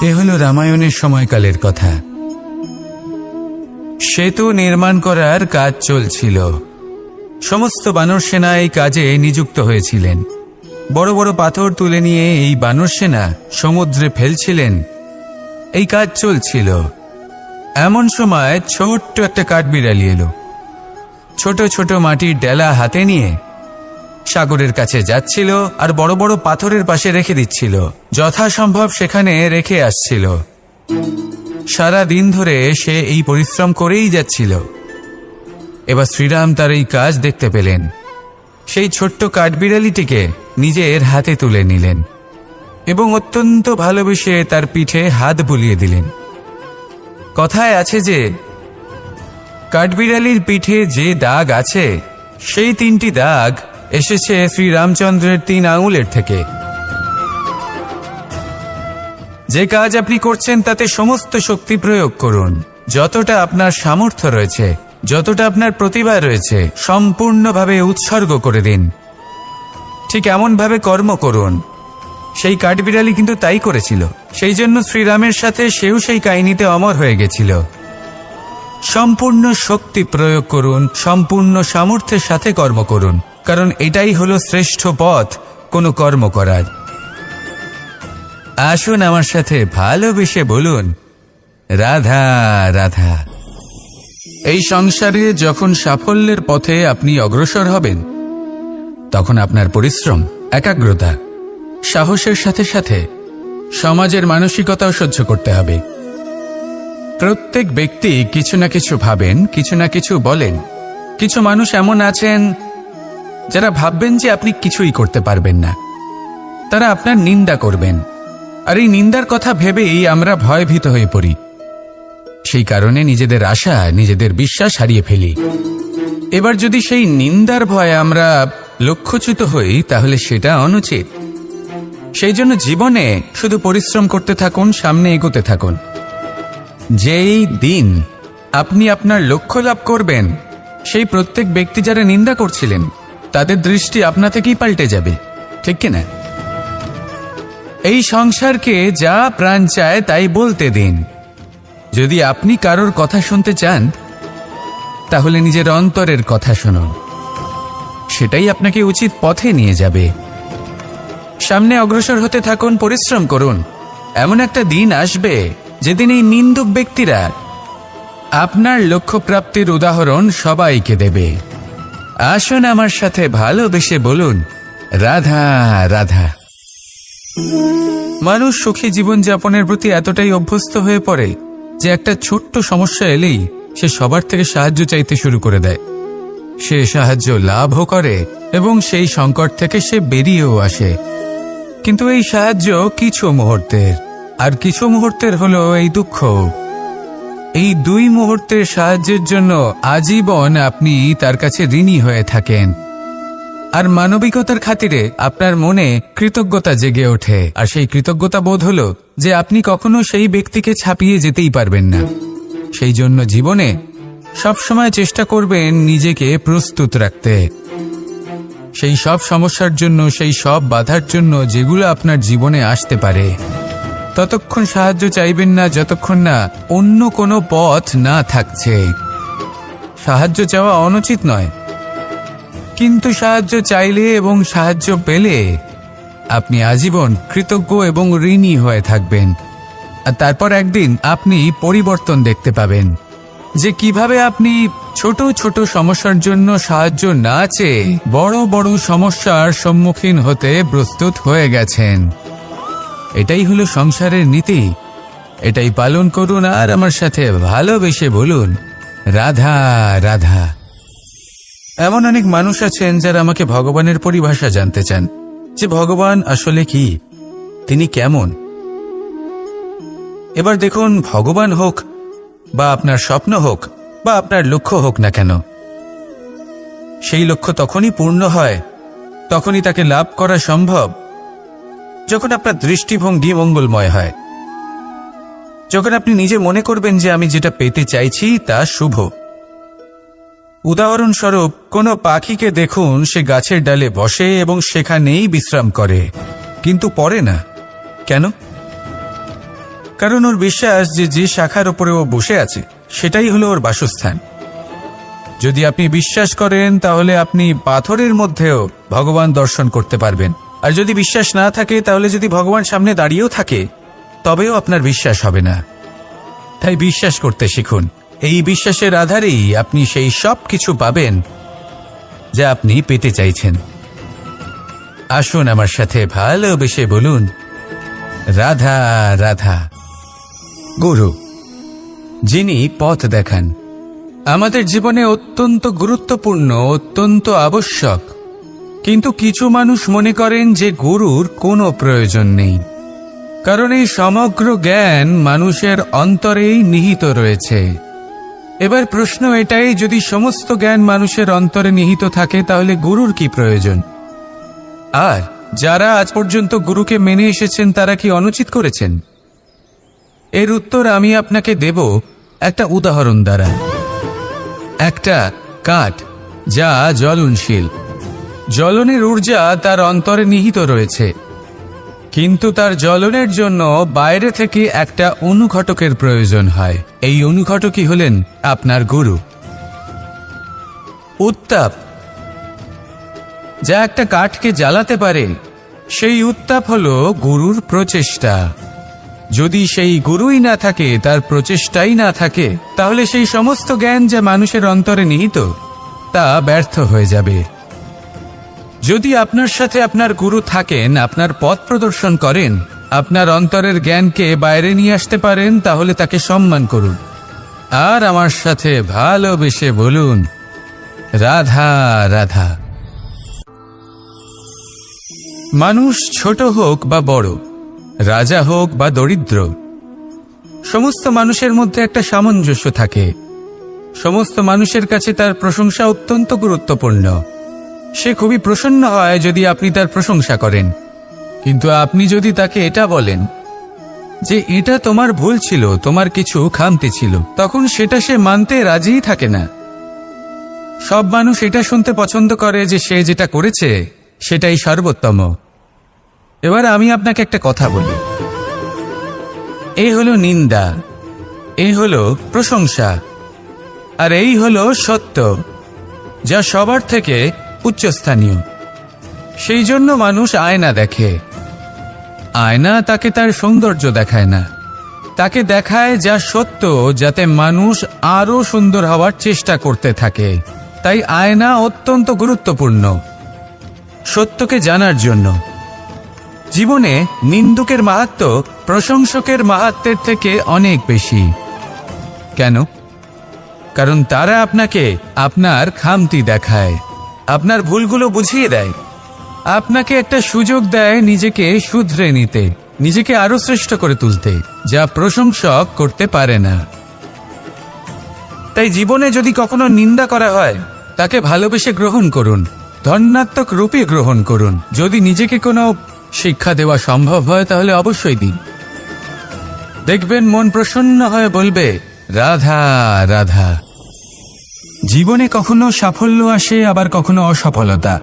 এ হলো রামায়ণের সময়কালের কথা। সেতু নির্মাণ করার কাজ চলছিল। সমস্ত বানর সেনা এই কাজে নিযুক্ত হয়েছিলেন। বড় বড় পাথর তুলে নিয়ে এই বানর সেনা সমুদ্রে ফেলছিলেন। এই কাজ চলছিল। এমন সময় ছোট্ট একটা কাঠবিড়ালি এলো। ছোট ছোট মাটির ডেলা হাতে নিয়ে সাগরের কাছে যাচ্ছিল আর বড় বড় পাথরের পাশে রেখে দিচ্ছিল। যথাসম্ভব সেখানে রেখে আসছিল। সারা দিন ধরে সে এই পরিশ্রম করেই যাচ্ছিল। এবার শ্রীরাম তার এই কাজ দেখতে পেলেন। সেই ছোট্ট কাঠবিড়ালিটিকে নিজের হাতে তুলে নিলেন এবং অত্যন্ত ভালোবেসে তার পিঠে হাত বুলিয়ে দিলেন। কথায় আছে যে কাঠবিড়ালির পিঠে যে দাগ আছে সেই 3টি দাগ এসেছে শ্রীরামচন্দ্রের 3 আঙুলের থেকে। যে কাজ আপনি করছেন তাতে সমস্ত শক্তি প্রয়োগ করুন। যতটা আপনার সামর্থ্য রয়েছে, যতটা আপনার প্রতিভা রয়েছে, সম্পূর্ণভাবে উৎসর্গ করে দিন। ঠিক এমনভাবে কর্ম করুন। সেই কাঠবিড়ালি কিন্তু তাই করেছিল। সেই জন্য শ্রীরামের সাথে সেও সেই কাহিনীতে অমর হয়ে গেছিল। সম্পূর্ণ শক্তি প্রয়োগ করুন, সম্পূর্ণ সামর্থ্যের সাথে কর্ম করুন, কারণ এটাই হলো শ্রেষ্ঠ পথ কোনো কর্ম করার। আসুন আমার সাথে ভালোবেসে বলুন, রাধা রাধা। এই সংসারে যখন সাফল্যের পথে আপনি অগ্রসর হবেন, তখন আপনার পরিশ্রম, একাগ্রতা, সাহসের সাথে সাথে সমাজের মানসিকতাও সহ্য করতে হবে। প্রত্যেক ব্যক্তি কিছু না কিছু ভাবেন, কিছু না কিছু বলেন। কিছু মানুষ এমন আছেন যারা ভাববেন যে আপনি কিছুই করতে পারবেন না। তারা আপনার নিন্দা করবেন, আর এই নিন্দার কথা ভেবেই আমরা ভয়ভীত হয়ে পড়ি। সেই কারণে নিজেদের আশা, নিজেদের বিশ্বাস হারিয়ে ফেলি। এবার যদি সেই নিন্দার ভয়ে আমরা লক্ষ্যচ্যুত হই, তাহলে সেটা অনুচিত। সেই জন্য জীবনে শুধু পরিশ্রম করতে থাকুন, সামনে এগোতে থাকুন। যেই দিন আপনি আপনার লক্ষ্য লাভ করবেন, সেই প্রত্যেক ব্যক্তি যারা নিন্দা করছিলেন তাদের দৃষ্টি আপনা থেকেই পাল্টে যাবে, ঠিক কিনা? এই সংসারকে যা প্রাণ চায় তাই বলতে দিন। যদি আপনি কারোর কথা শুনতে চান, তাহলে নিজের অন্তরের কথা শুনুন। সেটাই আপনাকে উচিত পথে নিয়ে যাবে। সামনে অগ্রসর হতে থাকুন, পরিশ্রম করুন। এমন একটা দিন আসবে যেদিন এই নিন্দুক ব্যক্তিরা আপনার লক্ষ্য প্রাপ্তির উদাহরণ সবাইকে দেবে। আসুন আমার সাথে ভালোবেসে বলুন, রাধা রাধা। মানুষ সুখী জীবনযাপনের প্রতি এতটাই অভ্যস্ত হয়ে পড়ে যে একটা ছোট্ট সমস্যা এলেই সে সবার থেকে সাহায্য চাইতে শুরু করে দেয়। সে সাহায্য লাভও করে এবং সেই সংকট থেকে সে বেরিয়েও আসে। কিন্তু এই সাহায্য কিছু মুহূর্তের, আর কিছু মুহূর্তের হলো এই দুঃখ। এই 2 মুহূর্তের সাহায্যের জন্য আজীবন আপনি তার কাছে ঋণী হয়ে থাকেন। আর মানবিকতার খাতিরে আপনার মনে কৃতজ্ঞতা জেগে ওঠে। আর সেই কৃতজ্ঞতা বোধ হলো যে আপনি কখনো সেই ব্যক্তিকে ছাপিয়ে যেতেই পারবেন না। সেই জন্য জীবনে সবসময় চেষ্টা করবেন নিজেকে প্রস্তুত রাখতে। সেই সব সমস্যার জন্য, সেই সব বাধার জন্য যেগুলো আপনার জীবনে আসতে পারে। ততক্ষণ সাহায্য চাইবেন না যতক্ষণ না অন্য কোনো পথ না থাকছে। সাহায্য চাওয়া অনুচিত নয়, কিন্তু সাহায্য চাইলে এবং সাহায্য পেলে আপনি আজীবন কৃতজ্ঞ এবং ঋণী হয়ে থাকবেন। আর তারপর একদিন আপনি পরিবর্তন দেখতে পাবেন যে কিভাবে আপনি ছোট ছোট সমস্যার জন্য সাহায্য না চেয়ে বড় বড় সমস্যার সম্মুখীন হতে প্রস্তুত হয়ে গেছেন। এটাই হলো সংসারের নীতি। এটাই পালন করুন আর আমার সাথে ভালোবেসে বলুন, রাধা রাধা। এমন অনেক মানুষ আছেন যারা আমাকে ভগবানের পরিভাষা জানতে চান, যে ভগবান আসলে কি, তিনি কেমন। এবার দেখুন, ভগবান হোক বা আপনার স্বপ্ন হোক বা আপনার লক্ষ্য হোক না কেন, সেই লক্ষ্য তখনই পূর্ণ হয়, তখনই তাকে লাভ করা সম্ভব যখন আপনার দৃষ্টিভঙ্গি মঙ্গলময় হয়। যখন আপনি নিজে মনে করবেন যে আমি যেটা পেতে চাইছি তা শুভ। উদাহরণস্বরূপ, কোনো পাখিকে দেখুন, সে গাছের ডালে বসে এবং সেখানেই বিশ্রাম করে, কিন্তু পড়ে না। কেন? কারণ ওর বিশ্বাস যে যে শাখার উপরে ও বসে আছে সেটাই হলো ওর বাসস্থান। যদি আপনি বিশ্বাস করেন তাহলে আপনি পাথরের মধ্যেও ভগবান দর্শন করতে পারবেন, আর যদি বিশ্বাস না থাকে তাহলে যদি ভগবান সামনে দাঁড়িয়েও থাকে তবেও আপনার বিশ্বাস হবে না। তাই বিশ্বাস করতে শিখুন। এই বিশ্বাসের আধারেই আপনি সেই সব কিছু পাবেন যা আপনি পেতে চাইছেন। আসুন আমার সাথে ভালোবেসে বলুন, রাধা রাধা। গুরু, যিনি পথ দেখান, আমাদের জীবনে অত্যন্ত গুরুত্বপূর্ণ, অত্যন্ত আবশ্যক। কিন্তু কিছু মানুষ মনে করেন যে গুরুর কোনো প্রয়োজন নেই, কারণ এই সমগ্র জ্ঞান মানুষের অন্তরেই নিহিত রয়েছে। এবার প্রশ্ন এটাই, যদি সমস্ত জ্ঞান মানুষের অন্তরে নিহিত থাকে তাহলে গুরুর কি প্রয়োজন? আর যারা আজ পর্যন্ত গুরুকে মেনে এসেছেন তারা কি অনুচিত করেছেন? এর উত্তর আমি আপনাকে দেব একটা উদাহরণ দ্বারা। একটা কাঠ যা জ্বলনশীল, জ্বলনের ঊর্জা তার অন্তরে নিহিত রয়েছে, কিন্তু তার জ্বলনের জন্য বাইরে থেকে একটা অনুঘটকের প্রয়োজন হয়। এই অনুঘটকই হলেন আপনার গুরু। উত্তাপ যা একটা কাঠকে জ্বালাতে পারে, সেই উত্তাপ হলো গুরুর প্রচেষ্টা। যদি সেই গুরুই না থাকে, তার প্রচেষ্টাই না থাকে, তাহলে সেই সমস্ত জ্ঞান যা মানুষের অন্তরে নিহিত তা ব্যর্থ হয়ে যাবে। যদি আপনার সাথে আপনার গুরু থাকেন, আপনার পথ প্রদর্শন করেন, আপনার অন্তরের জ্ঞানকে বাইরে নিয়ে আসতে পারেন, তাহলে তাকে সম্মান করুন। আর আমার সাথে ভালোবেসে বলুন, রাধা রাধা। মানুষ ছোট হোক বা বড়, রাজা হোক বা দরিদ্র, সমস্ত মানুষের মধ্যে একটা সামঞ্জস্য থাকে। সমস্ত মানুষের কাছে তার প্রশংসা অত্যন্ত গুরুত্বপূর্ণ। সে খুবই প্রসন্ন হয় যদি আপনি তার প্রশংসা করেন, কিন্তু আপনি যদি তাকে এটা বলেন যে এটা তোমার ভুল ছিল, তোমার কিছু খামতি ছিল, তখন সেটা সে মানতে রাজিই থাকে না। সব মানুষ এটা শুনতে পছন্দ করে যে সে যেটা করেছে সেটাই সর্বোত্তম। এবার আমি আপনাকে একটা কথা বলি, এই হলো নিন্দা, এই হলো প্রশংসা, আর এই হলো সত্য, যা সবার থেকে উচ্চস্থানীয়। সেই জন্য মানুষ আয়না দেখে। আয়না তাকে তার সৌন্দর্য দেখায় না, তাকে দেখায় যা সত্য, যাতে মানুষ আরো সুন্দর হওয়ার চেষ্টা করতে থাকে। তাই আয়না অত্যন্ত গুরুত্বপূর্ণ সত্যকে জানার জন্য। জীবনে নিন্দুকের মাহাত্ম্য প্রশংসকের মাহাত্ম্যের থেকে অনেক বেশি। কেন? কারণ তারা আপনাকে আপনার খামতি দেখায়, আপনার ভুলগুলো বুঝিয়ে দেয়, আপনাকে একটা সুযোগ দেয় নিজেকে শুধরে নিতে, নিজেকে আরো শ্রেষ্ঠ করে তুলতে, যা প্রশংসক করতে পারে না। তাই জীবনে যদি কখনো নিন্দা করা হয়, তাকে ভালোবেসে গ্রহণ করুন, ধন্যাত্মক রূপে গ্রহণ করুন। যদি নিজেকে কোনো শিক্ষা দেওয়া সম্ভব হয় তাহলে অবশ্যই দিন। দেখবেন মন প্রসন্ন হয়ে বলবে, রাধা রাধা। জীবনে কখনো সাফল্য আসে, আবার কখনো অসফলতা,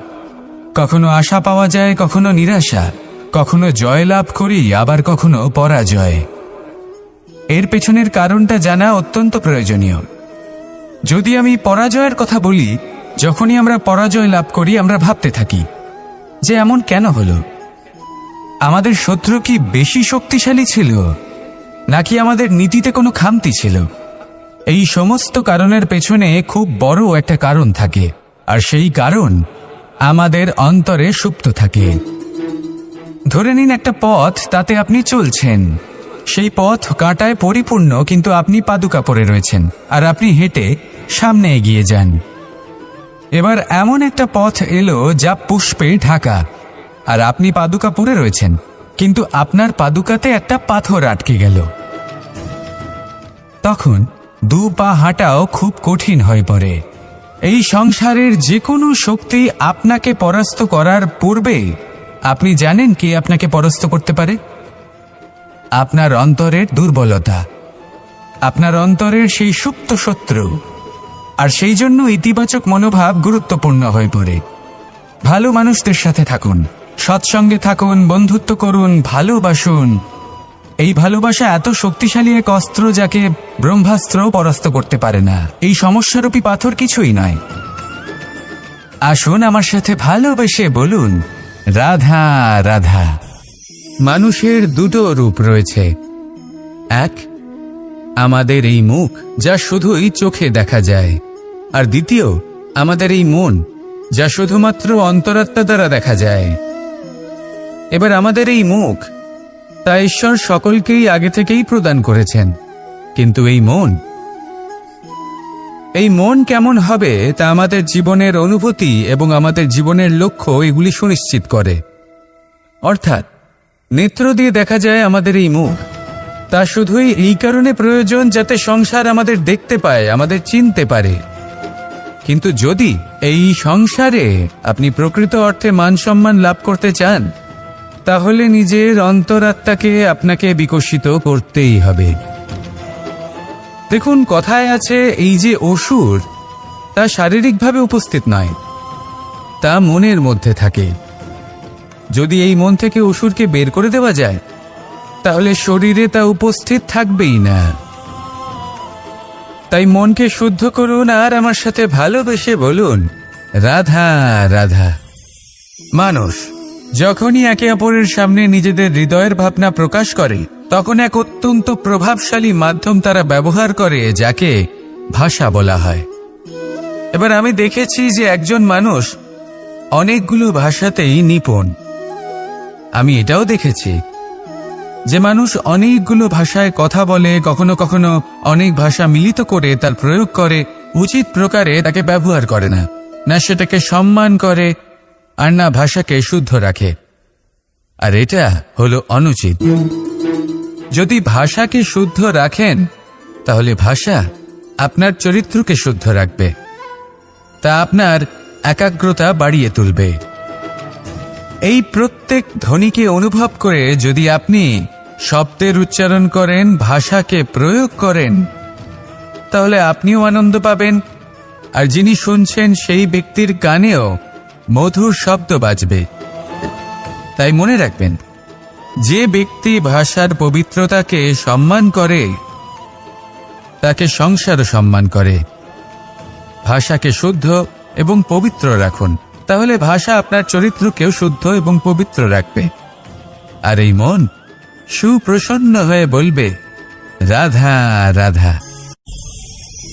কখনো আশা পাওয়া যায়, কখনো নিরাশা, কখনো জয় লাভ করি, আবার কখনো পরাজয়। এর পেছনের কারণটা জানা অত্যন্ত প্রয়োজনীয়। যদি আমি পরাজয়ের কথা বলি, যখনই আমরা পরাজয় লাভ করি আমরা ভাবতে থাকি যে এমন কেন হলো? আমাদের শত্রু কি বেশি শক্তিশালী ছিল, নাকি আমাদের নীতিতে কোনো খামতি ছিল? এই সমস্ত কারণের পেছনে খুব বড় একটা কারণ থাকে, আর সেই কারণ আমাদের অন্তরে সুপ্ত থাকে। ধরে নিন একটা পথ, তাতে আপনি চলছেন, সেই পথ কাঁটায় পরিপূর্ণ, কিন্তু আপনি পাদুকা পরে রয়েছেন, আর আপনি হেঁটে সামনে এগিয়ে যান। এবার এমন একটা পথ এলো যা পুষ্পে ঢাকা, আর আপনি পাদুকা পরে রয়েছেন, কিন্তু আপনার পাদুকাতে একটা পাথর আটকে গেল। তখন দু পা হাঁটাও খুব কঠিন হয়ে পড়ে। এই সংসারের যে কোনো শক্তি আপনাকে পরাস্ত করার পূর্বে আপনি জানেন কে আপনাকে পরাস্ত করতে পারে? আপনার অন্তরের দুর্বলতা, আপনার অন্তরের সেই সুপ্ত শত্রু। আর সেই জন্য ইতিবাচক মনোভাব গুরুত্বপূর্ণ হয়ে পড়ে। ভালো মানুষদের সাথে থাকুন, সৎসঙ্গে থাকুন, বন্ধুত্ব করুন, ভালোবাসুন। এই ভালোবাসা এত শক্তিশালী এক অস্ত্র যাকে ব্রহ্মাস্ত্র পরাস্ত করতে পারে না। এই সমস্যারূপী পাথর কিছুই নয়। আসুন আমার সাথে ভালোবেসে বলুন, রাধা রাধা। মানুষের দুটো রূপ রয়েছে। এক, আমাদের এই মুখ যা শুধুই চোখে দেখা যায়, আর দ্বিতীয় আমাদের এই মন যা শুধুমাত্র অন্তরাত্মা দ্বারা দেখা যায়। এবার আমাদের এই মুখ তা ঈশ্বর সকলকেই আগে থেকেই প্রদান করেছেন, কিন্তু এই মন কেমন হবে তা আমাদের জীবনের অনুভূতি এবং আমাদের জীবনের লক্ষ্য এগুলি সুনিশ্চিত করে। অর্থাৎ নেত্র দিয়ে দেখা যায় আমাদের এই মুখ, তা শুধুই এই কারণে প্রয়োজন যাতে সংসার আমাদের দেখতে পায়, আমাদের চিনতে পারে। কিন্তু যদি এই সংসারে আপনি প্রকৃত অর্থে মান সম্মান লাভ করতে চান, তাহলে নিজের অন্তরাত্মাকে আপনাকে বিকশিত করতেই হবে। দেখুন, কথায় আছে এই যে অসুর, তা শারীরিকভাবে উপস্থিত নয়, তা মনের মধ্যে থাকে। যদি এই মন থেকে অসুরকে বের করে দেওয়া যায়, তাহলে শরীরে তা উপস্থিত থাকবেই না। তাই মনকে শুদ্ধ করুন আর আমার সাথে ভালোবেসে বলুন, রাধা রাধা। মানুষ যখনই একে অপরের সামনে নিজেদের হৃদয়ের ভাবনা প্রকাশ করে, তখন এক অত্যন্ত প্রভাবশালী মাধ্যম তারা ব্যবহার করে, যাকে ভাষা বলা হয়। এবার আমি দেখেছি যে একজন মানুষ অনেকগুলো ভাষাতেই নিপুণ। আমি এটাও দেখেছি যে মানুষ অনেকগুলো ভাষায় কথা বলে, কখনো কখনো অনেক ভাষা মিলিত করে তার প্রয়োগ করে, উচিত প্রকারে তাকে ব্যবহার করে না, না সেটাকে সম্মান করে, আর না ভাষাকে শুদ্ধ রাখে। আর এটা হলো অনুচিত। যদি ভাষাকে শুদ্ধ রাখেন, তাহলে ভাষা আপনার চরিত্রকে শুদ্ধ রাখবে, তা আপনার একাগ্রতা বাড়িয়ে তুলবে। এই প্রত্যেক ধ্বনিকে অনুভব করে যদি আপনি শব্দের উচ্চারণ করেন, ভাষাকে প্রয়োগ করেন, তাহলে আপনিও আনন্দ পাবেন, আর যিনি শুনছেন সেই ব্যক্তির কানেও মধুর শব্দ বাজবে। তাই মনে রাখবেন, যে ব্যক্তি ভাষার পবিত্রতাকে সম্মান করে, তাকে সংসারও সম্মান করে। ভাষাকে শুদ্ধ এবং পবিত্র রাখুন, তাহলে ভাষা আপনার চরিত্রকেও শুদ্ধ এবং পবিত্র রাখবে। আর এই মন সুপ্রসন্ন হয়ে বলবে, রাধা রাধা।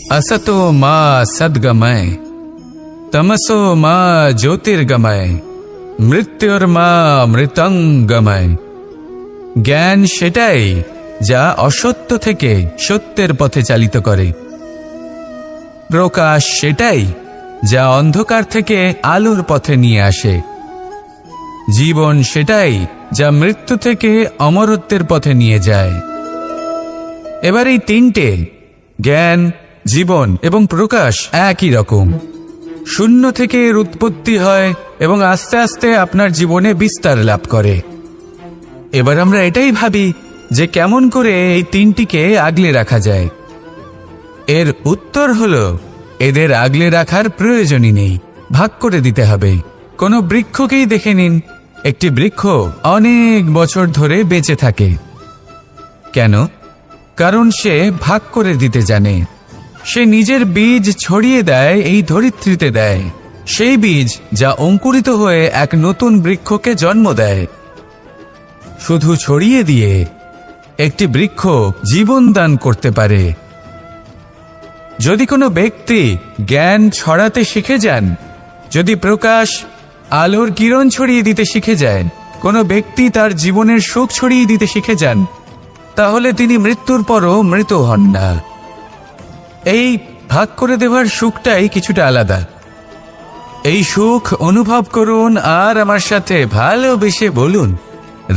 असतो मा सद्गमय, तमसो मा ज्योतिर्गमय, মৃত্যুর্মা মৃতঙ্গময়। জ্ঞান সেটাই যা অসত্য থেকে সত্যের পথে চালিত করে। প্রকাশ সেটাই যা অন্ধকার থেকে আলোর পথে নিয়ে আসে। জীবন সেটাই যা মৃত্যু থেকে অমরত্বের পথে নিয়ে যায়। এবার এই তিনটে, জ্ঞান, জীবন এবং প্রকাশ, একই রকম। শূন্য থেকে এর উৎপত্তি হয় এবং আস্তে আস্তে আপনার জীবনে বিস্তার লাভ করে। এবার আমরা এটাই ভাবি যে কেমন করে এই তিনটিকে আগলে রাখা যায়। এর উত্তর হলো, এদের আগলে রাখার প্রয়োজনই নেই, ভাগ করে দিতে হবে। কোনো বৃক্ষকেই দেখে নিন, একটি বৃক্ষ অনেক বছর ধরে বেঁচে থাকে। কেন? কারণ সে ভাগ করে দিতে জানে। সে নিজের বীজ ছড়িয়ে দেয়, এই ধরিত্রীতে দেয়, সেই বীজ যা অঙ্কুরিত হয়ে এক নতুন বৃক্ষকে জন্ম দেয়। শুধু ছড়িয়ে দিয়ে একটি বৃক্ষ জীবন দান করতে পারে। যদি কোনো ব্যক্তি জ্ঞান ছড়াতে শিখে যান, যদি প্রকাশ, আলোর কিরণ ছড়িয়ে দিতে শিখে যায়, কোনো ব্যক্তি তার জীবনের সুখ ছড়িয়ে দিতে শিখে যান, তাহলে তিনি মৃত্যুর পরও মৃত হন না। এই ভাগ করে দেওয়ার সুখটাই কিছুটা আলাদা। এই সুখ অনুভব করুন আর আমার সাথে ভালোবেসে বলুন,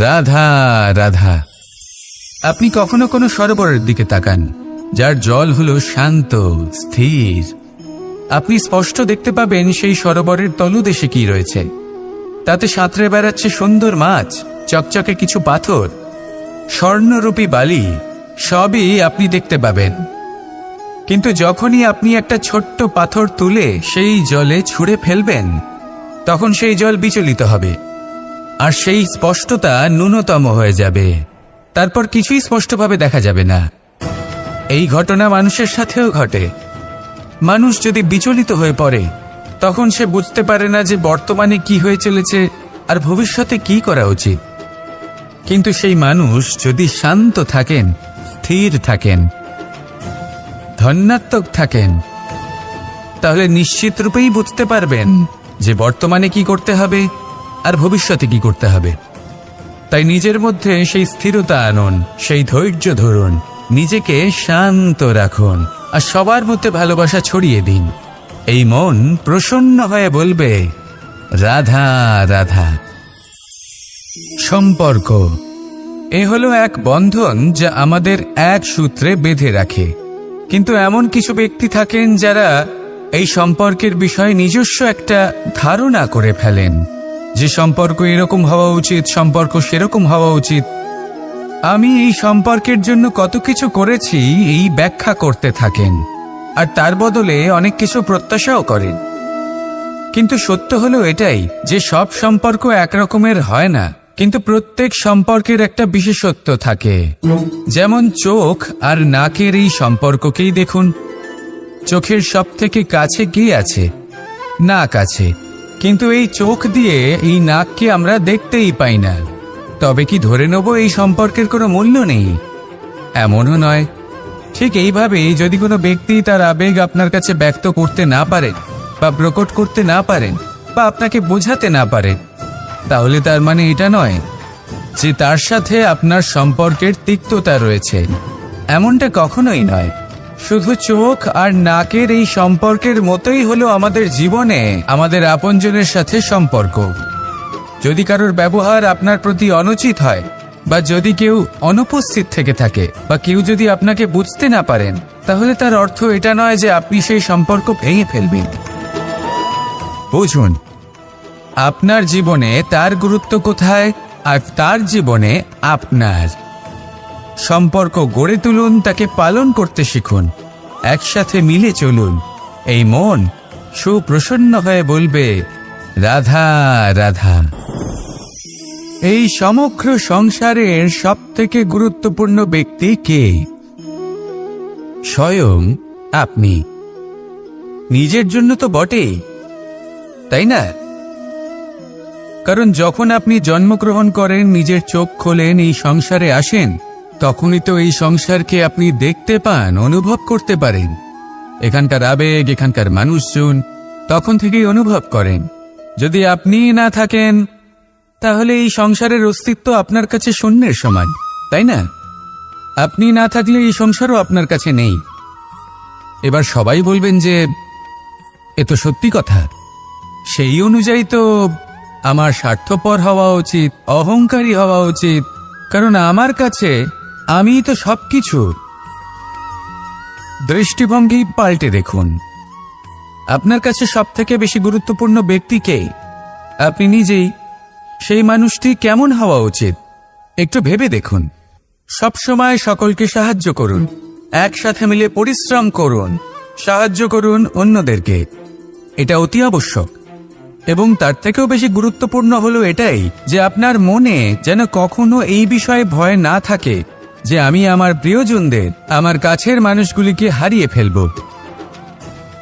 রাধা রাধা। আপনি কখনো কোনো সরোবরের দিকে তাকান, যার জল হলো শান্ত, স্থির। আপনি স্পষ্ট দেখতে পাবেন সেই সরোবরের তলদেশে কি রয়েছে। তাতে সাঁতরে বেড়াচ্ছে সুন্দর মাছ, চকচকে কিছু পাথর, স্বর্ণরূপী বালি, সবই আপনি দেখতে পাবেন। কিন্তু যখনই আপনি একটা ছোট্ট পাথর তুলে সেই জলে ছুঁড়ে ফেলবেন, তখন সেই জল বিচলিত হবে আর সেই স্পষ্টতা ন্যূনতম হয়ে যাবে। তারপর কিছুই স্পষ্টভাবে দেখা যাবে না। এই ঘটনা মানুষের সাথেও ঘটে। মানুষ যদি বিচলিত হয়ে পড়ে, তখন সে বুঝতে পারে না যে বর্তমানে কি হয়ে চলেছে আর ভবিষ্যতে কি করা উচিত। কিন্তু সেই মানুষ যদি শান্ত থাকেন, স্থির থাকেন, ধন্যাত্মক থাকেন, তাহলে নিশ্চিত রূপেই বুঝতে পারবেন যে বর্তমানে কি করতে হবে আর ভবিষ্যতে কি করতে হবে। তাই নিজের মধ্যে সেই স্থিরতা আনুন, সেই ধৈর্য ধরুন, নিজেকে শান্ত রাখুন আর সবার মধ্যে ভালোবাসা ছড়িয়ে দিন। এই মন প্রসন্ন হয়ে বলবে, রাধা রাধা। সম্পর্ক এ হলো এক বন্ধন যা আমাদের এক সূত্রে বেঁধে রাখে। কিন্তু এমন কিছু ব্যক্তি থাকেন যারা এই সম্পর্কের বিষয়ে নিজস্ব একটা ধারণা করে ফেলেন যে সম্পর্ক এরকম হওয়া উচিত, সম্পর্ক সেরকম হওয়া উচিত। আমি এই সম্পর্কের জন্য কত কিছু করেছি এই ব্যাখ্যা করতে থাকেন আর তার বদলে অনেক কিছু প্রত্যাশাও করেন। কিন্তু সত্য হলো এটাই যে সব সম্পর্ক একরকমের হয় না, কিন্তু প্রত্যেক সম্পর্কের একটা বিশেষত্ব থাকে। যেমন চোখ আর নাকের এই সম্পর্ককেই দেখুন। চোখের সব থেকে কাছে কি আছে? নাক আছে। কিন্তু এই চোখ দিয়ে এই নাককে আমরা দেখতেই পাই না। তবে কি ধরে নেব এই সম্পর্কের কোনো মূল্য নেই? এমনও নয়। ঠিক এইভাবেই যদি কোনো ব্যক্তি তার আবেগ আপনার কাছে ব্যক্ত করতে না পারেন বা প্রকট করতে না পারেন বা আপনাকে বোঝাতে না পারেন, তাহলে তার মানে এটা নয় যে তার সাথে আপনার সম্পর্কের তিক্ততা রয়েছে। এমনটা কখনোই নয়। শুধু চোখ আর নাকের এই সম্পর্কের মতোই হলো আমাদের জীবনে আমাদের আপনজনের সাথে সম্পর্ক। যদি কারোর ব্যবহার আপনার প্রতি অনুচিত হয় বা যদি কেউ অনুপস্থিত থেকে থাকে বা কেউ যদি আপনাকে বুঝতে না পারেন, তাহলে তার অর্থ এটা নয় যে আপনি সেই সম্পর্ক ভেঙে ফেলবেন। বুঝুন, আপনার জীবনে তার গুরুত্ব কোথায় আর তার জীবনে আপনার। সম্পর্ক গড়ে তুলুন, তাকে পালন করতে শিখুন, একসাথে মিলে চলুন। এই মন সুপ্রসন্ন হয়ে বলবে, রাধা রাধা। এই সমগ্র সংসারের সবথেকে গুরুত্বপূর্ণ ব্যক্তি কে? স্বয়ং আপনি। নিজের জন্য তো বটেই, তাই না? কারণ যখন আপনি জন্মগ্রহণ করেন, নিজের চোখ খোলেন, এই সংসারে আসেন, তখনই তো এই সংসারকে আপনি দেখতে পান, অনুভব করতে পারেন। এখানকার আবেগ, এখানকার মানুষজন তখন থেকেই অনুভব করেন। যদি আপনি না থাকেন, তাহলে এই সংসারের অস্তিত্ব আপনার কাছে শূন্যের সমান, তাই না? আপনি না থাকলে এই সংসারও আপনার কাছে নেই। এবার সবাই বলবেন যে এ তো সত্যি কথা। সেই অনুযায়ী তো আমার স্বার্থপর হওয়া উচিত, অহংকারী হওয়া উচিত, কারণ আমার কাছে আমিই তো সবকিছু। দৃষ্টিভঙ্গি পাল্টে দেখুন। আপনার কাছে সবথেকে বেশি গুরুত্বপূর্ণ ব্যক্তি কে? আপনি নিজেই। সেই মানুষটি কেমন হওয়া উচিত একটু ভেবে দেখুন। সবসময় সকলকে সাহায্য করুন, একসাথে মিলে পরিশ্রম করুন, সাহায্য করুন অন্যদেরকে। এটা অতি আবশ্যক। এবং তার থেকেও বেশি গুরুত্বপূর্ণ হলো এটাই যে আপনার মনে যেন কখনো এই বিষয়ে ভয় না থাকে যে আমি আমার প্রিয়জনদের, আমার কাছের মানুষগুলিকে হারিয়ে ফেলব।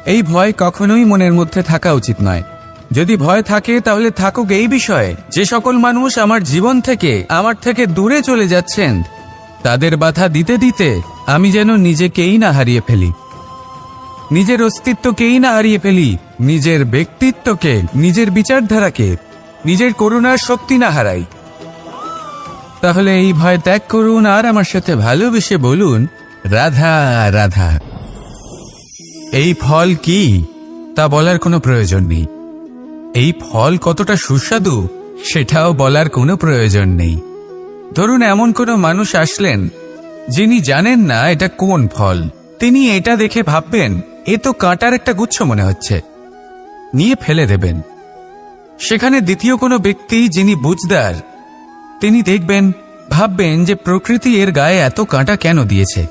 এই ভয় কখনোই মনের মধ্যে থাকা উচিত নয়। যদি ভয় থাকে তাহলে থাকুক এই বিষয়ে যে সকল মানুষ আমার জীবন থেকে, আমার থেকে দূরে চলে যাচ্ছেন, তাদের বাধা দিতে দিতে আমি যেন নিজেকেই না হারিয়ে ফেলি, নিজের অস্তিত্বকেই না হারিয়ে ফেলি, নিজের ব্যক্তিত্বকে, নিজের বিচারধারাকে, নিজের করুণার শক্তি না হারাই। তাহলে এই ভয় ত্যাগ করুন আর আমার সাথে ভালোবেসে বলুন, রাধা রাধা। এই ফল কি তা বলার কোনো প্রয়োজন নেই। এই ফল কতটা সুস্বাদু সেটাও বলার কোনো প্রয়োজন নেই। ধরুন এমন কোনো মানুষ আসলেন যিনি জানেন না এটা কোন ফল। তিনি এটা দেখে ভাববেন এ তো কাঁটার একটা গুচ্ছ মনে হচ্ছে, নিয়ে ফেলে দেবেন। সেখানে দ্বিতীয় কোনো ব্যক্তি যিনি বুঝদার, তিনি দেখবেন, ভাববেন যে প্রকৃতি এর গায়ে এত কাঁটা কেন দিয়েছে?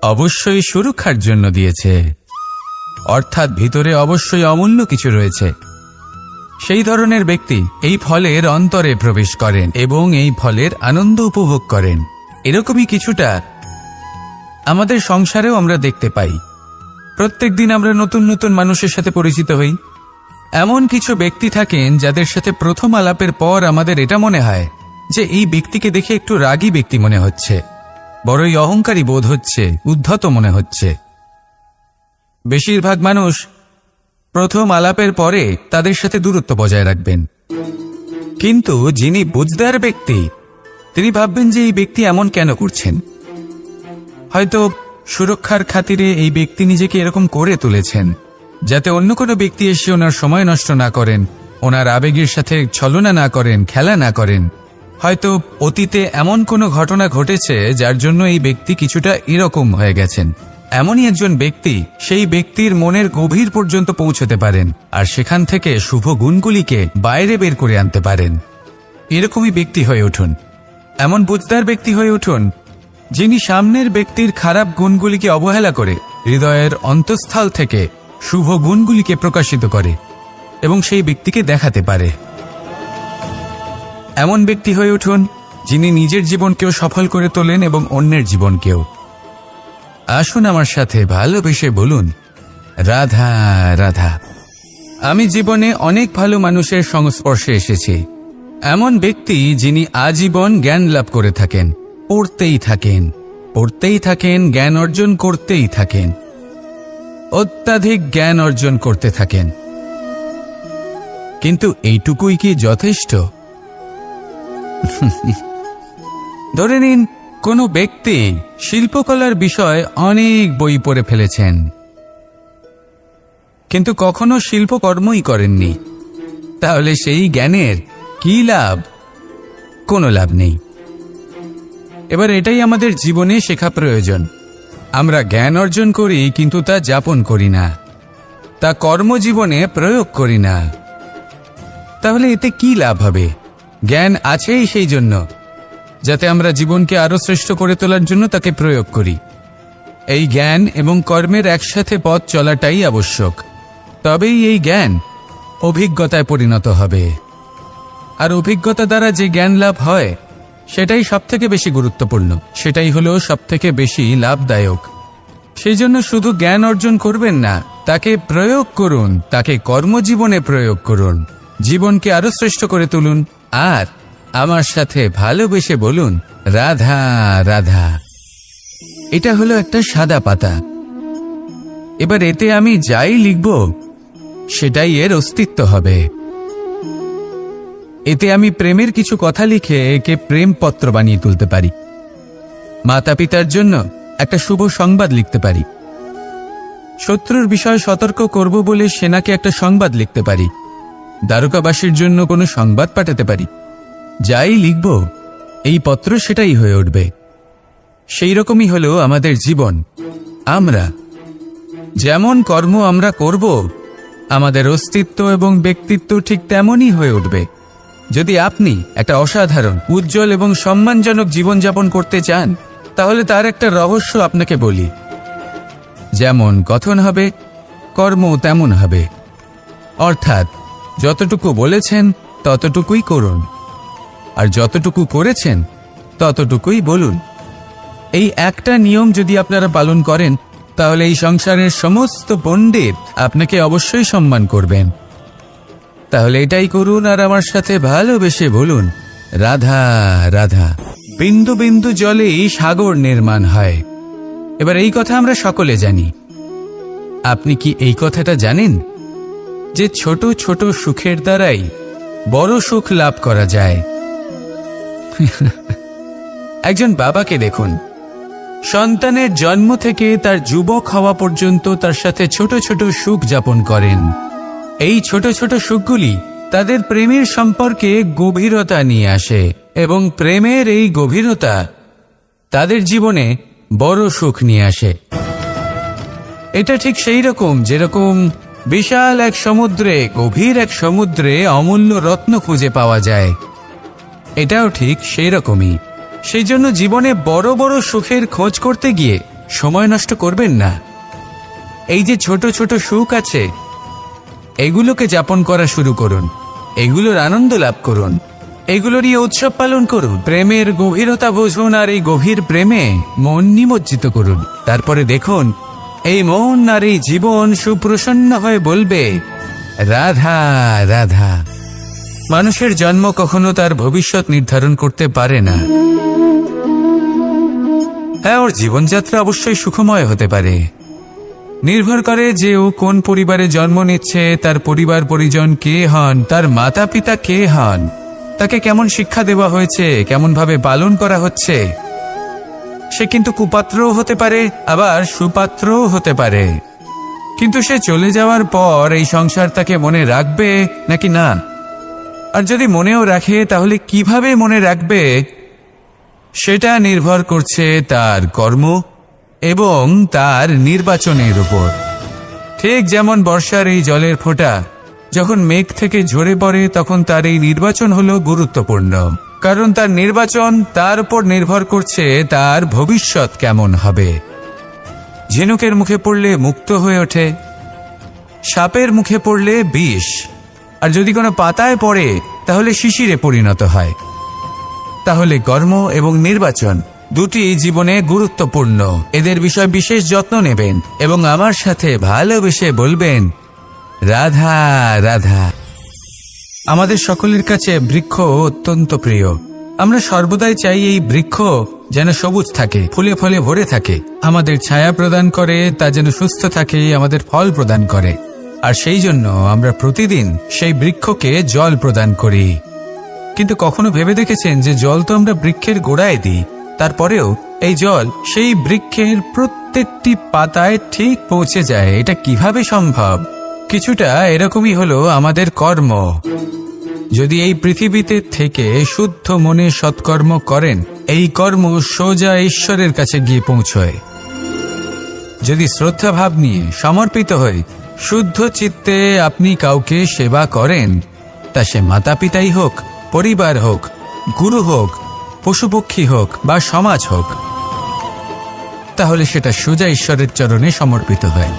অবশ্যই সুরক্ষার জন্য দিয়েছে, অর্থাৎ ভিতরে অবশ্যই অমূল্য কিছু রয়েছে। সেই ধরনের ব্যক্তি এই ফলের অন্তরে প্রবেশ করেন এবং এই ফলের আনন্দ উপভোগ করেন। এরকমই কিছুটা আমাদের সংসারেও আমরা দেখতে পাই। প্রত্যেকদিন আমরা নতুন নতুন মানুষের সাথে পরিচিত হই। এমন কিছু ব্যক্তি থাকেন যাদের সাথে প্রথম আলাপের পর আমাদের এটা মনে হয় যে এই ব্যক্তিকে দেখে একটু রাগী ব্যক্তি মনে হচ্ছে, বড়ই অহংকারী বোধ হচ্ছে, উদ্ধত মনে হচ্ছে। বেশিরভাগ মানুষ প্রথম আলাপের পরে তাদের সাথে দূরত্ব বজায় রাখবেন, কিন্তু যিনি বুঝদার ব্যক্তি তিনি ভাববেন যে এই ব্যক্তি এমন কেন করছেন। হয়তো সুরক্ষার খাতিরে এই ব্যক্তি নিজেকে এরকম করে তুলেছেন যাতে অন্য কোনো ব্যক্তি এসে ওনার সময় নষ্ট না করেন, ওনার আবেগের সাথে ছলনা না করেন, খেলা না করেন। হয়তো অতীতে এমন কোনো ঘটনা ঘটেছে যার জন্য এই ব্যক্তি কিছুটা এরকম হয়ে গেছেন। এমনই একজন ব্যক্তি সেই ব্যক্তির মনের গভীর পর্যন্ত পৌঁছতে পারেন আর সেখান থেকে শুভ গুণগুলিকে বাইরে বের করে আনতে পারেন। এরকমই ব্যক্তি হয়ে উঠুন, এমন বুঝদার ব্যক্তি হয়ে উঠুন যিনি সামনের ব্যক্তির খারাপ গুণগুলিকে অবহেলা করে হৃদয়ের অন্তঃস্থল থেকে শুভ গুণগুলিকে প্রকাশিত করে এবং সেই ব্যক্তিকে দেখাতে পারে। এমন ব্যক্তি হয়ে উঠুন যিনি নিজের জীবনকেও সফল করে তোলেন এবং অন্যের জীবনকেও। আসুন আমার সাথে ভালোবেসে বলুন, রাধা রাধা। আমি জীবনে অনেক ভালো মানুষের সংস্পর্শে এসেছি। এমন ব্যক্তি যিনি আজীবন জ্ঞান লাভ করে থাকেন, পড়তেই থাকেন, পড়তেই থাকেন, জ্ঞান অর্জন করতেই থাকেন, অত্যাধিক জ্ঞান অর্জন করতে থাকেন। কিন্তু এইটুকুই কি যথেষ্ট? ধরে নিন কোনো ব্যক্তি শিল্পকলার বিষয়ে অনেক বই পড়ে ফেলেছেন, কিন্তু কখনো শিল্পকর্মই করেননি। তাহলে সেই জ্ঞানের কি লাভ? কোনো লাভ নেই। এবার এটাই আমাদের জীবনে শেখা প্রয়োজন। আমরা জ্ঞান অর্জন করি কিন্তু তা যাপন করি না, তা কর্মজীবনে প্রয়োগ করি না। তাহলে এতে কি লাভ হবে? জ্ঞান আছেই সেই জন্য যাতে আমরা জীবনকে আরো শ্রেষ্ঠ করে তোলার জন্য তাকে প্রয়োগ করি। এই জ্ঞান এবং কর্মের একসাথে পথ চলাটাই আবশ্যক। তবেই এই জ্ঞান অভিজ্ঞতায় পরিণত হবে। আর অভিজ্ঞতা দ্বারা যে জ্ঞান লাভ হয় সেটাই সবথেকে বেশি গুরুত্বপূর্ণ, সেটাই হলো সবথেকে বেশি লাভদায়ক। সেই জন্য শুধু জ্ঞান অর্জন করবেন না, তাকে প্রয়োগ করুন, তাকে কর্মজীবনে প্রয়োগ করুন, জীবনকে আরো শ্রেষ্ঠ করে তুলুন। আর আমার সাথে ভালোবেসে বলুন, রাধা রাধা। এটা হলো একটা সাদা পাতা। এবার এতে আমি যাই লিখব সেটাই এর অস্তিত্ব হবে। এতে আমি প্রেমের কিছু কথা লিখে একে প্রেমপত্র বানিয়ে তুলতে পারি। মাতা পিতার জন্য একটা শুভ সংবাদ লিখতে পারি। শত্রুর বিষয়ে সতর্ক করব বলে সেনাকে একটা সংবাদ লিখতে পারি। দ্বারকাবাসীর জন্য কোনো সংবাদ পাঠাতে পারি। যাই লিখব এই পত্র সেটাই হয়ে উঠবে। সেই রকমই হলো আমাদের জীবন। আমরা যেমন কর্ম আমরা করব, আমাদের অস্তিত্ব এবং ব্যক্তিত্ব ঠিক তেমনই হয়ে উঠবে। যদি আপনি একটা অসাধারণ, উজ্জ্বল এবং সম্মানজনক জীবনযাপন করতে চান, তাহলে তার একটা রহস্য আপনাকে বলি। যেমন কথন হবে, কর্ম তেমন হবে। অর্থাৎ যতটুকু বলেছেন ততটুকুই করুন, আর যতটুকু করেছেন ততটুকুই বলুন। এই একটা নিয়ম যদি আপনারা পালন করেন, তাহলে এই সংসারের সমস্ত পণ্ডিত আপনাকে অবশ্যই সম্মান করবেন। তাহলে এটাই করুন আর আমার সাথে ভালোবেসে বলুন, রাধা রাধা। বিন্দু বিন্দু জলেই সাগর নির্মাণ হয়। এবার এই কথা আমরা সকলে জানি। আপনি কি এই কথাটা জানেন যে ছোট ছোট সুখের দ্বারাই বড় সুখ লাভ করা যায়? একজন বাবাকে দেখুন, সন্তানের জন্ম থেকে তার যুবক হওয়া পর্যন্ত তার সাথে ছোট ছোট সুখ যাপন করেন। এই ছোট ছোট সুখগুলি তাদের প্রেমের সম্পর্কে গভীরতা নিয়ে আসে এবং প্রেমের এই গভীরতা তাদের জীবনে বড় সুখ নিয়ে আসে। এটা ঠিক সেই রকম যেরকম বিশাল এক সমুদ্রে, গভীর এক সমুদ্রে অমূল্য রত্ন খুঁজে পাওয়া যায়। এটাও ঠিক সেই রকমই। সেই জন্য জীবনে বড় বড় সুখের খোঁজ করতে গিয়ে সময় নষ্ট করবেন না। এই যে ছোট ছোট সুখ আছে, এগুলোকে যাপন করা শুরু করুন। এগুলোর আনন্দ লাভ করুন, এগুলো নিয়ে উৎসব পালন করুন, প্রেমের গভীরতা বুঝুন আর এই গভীর প্রেমে মন নিমজ্জিত করুন। তারপরে দেখুন এই মন আর এই জীবন সুপ্রসন্ন হয়ে বলবে, রাধা রাধা। মানুষের জন্ম কখনো তার ভবিষ্যৎ নির্ধারণ করতে পারে না। হ্যাঁ, ওর জীবনযাত্রা অবশ্যই সুখময় হতে পারে, নির্ভর করে যে ও কোন পরিবারে জন্ম নিচ্ছে, তার পরিবার পরিজন কে হন, তার মাতা পিতা কে হন, তাকে কেমন শিক্ষা দেওয়া হয়েছে, কেমন ভাবে পালন করা হচ্ছে। সে কিন্তু কুপাত্রও হতে পারে, আবার সুপাত্রও হতে পারে। কিন্তু সে চলে যাওয়ার পর এই সংসার তাকে মনে রাখবে নাকি না, আর যদি মনেও রাখে তাহলে কিভাবে মনে রাখবে, সেটা নির্ভর করছে তার কর্ম এবং তার নির্বাচনের উপর। ঠিক যেমন বর্ষার এই জলের ফোঁটা যখন মেঘ থেকে ঝরে পড়ে, তখন তার এই নির্বাচন হলো গুরুত্বপূর্ণ, কারণ তার নির্বাচন তার উপর নির্ভর করছে তার ভবিষ্যৎ কেমন হবে। ঝিনুকের মুখে পড়লে মুক্ত হয়ে ওঠে, সাপের মুখে পড়লে বিষ, আর যদি কোনো পাতায় পড়ে তাহলে শিশিরে পরিণত হয়। তাহলে কর্ম এবং নির্বাচন দুটি জীবনে গুরুত্বপূর্ণ। এদের বিষয় বিশেষ যত্ন নেবেন এবং আমার সাথে ভালোবেসে বলবেন, রাধা রাধা। আমাদের সকলের কাছে বৃক্ষ অত্যন্ত প্রিয়। আমরা সর্বদাই চাই এই বৃক্ষ যেন সবুজ থাকে, ফুলে ফলে ভরে থাকে, আমাদের ছায়া প্রদান করে, তা যেন সুস্থ থাকে, আমাদের ফল প্রদান করে। আর সেই জন্য আমরা প্রতিদিন সেই বৃক্ষকে জল প্রদান করি। কিন্তু কখনো ভেবে দেখেছেন যে জল তো আমরা বৃক্ষের গোড়ায় দিই, তারপরেও এই জল সেই বৃক্ষের প্রত্যেকটি পাতায় ঠিক পৌঁছে যায়? এটা কিভাবে সম্ভব? কিছুটা এরকমই হলো আমাদের কর্ম। যদি এই পৃথিবীতে থেকে শুদ্ধ মনে সৎকর্ম করেন, এই কর্ম সোজা ঈশ্বরের কাছে গিয়ে পৌঁছয়। যদি শ্রদ্ধা ভাব নিয়ে সমর্পিত হয়ে শুদ্ধ চিত্তে আপনি কাউকে সেবা করেন, তা সে মাতা পিতাই হোক, পরিবার হোক, গুরু হোক, পশুপক্ষী হোক বা সমাজ হোক, তাহলে সেটা সোজা ঈশ্বরের চরণে সমর্পিত হয়।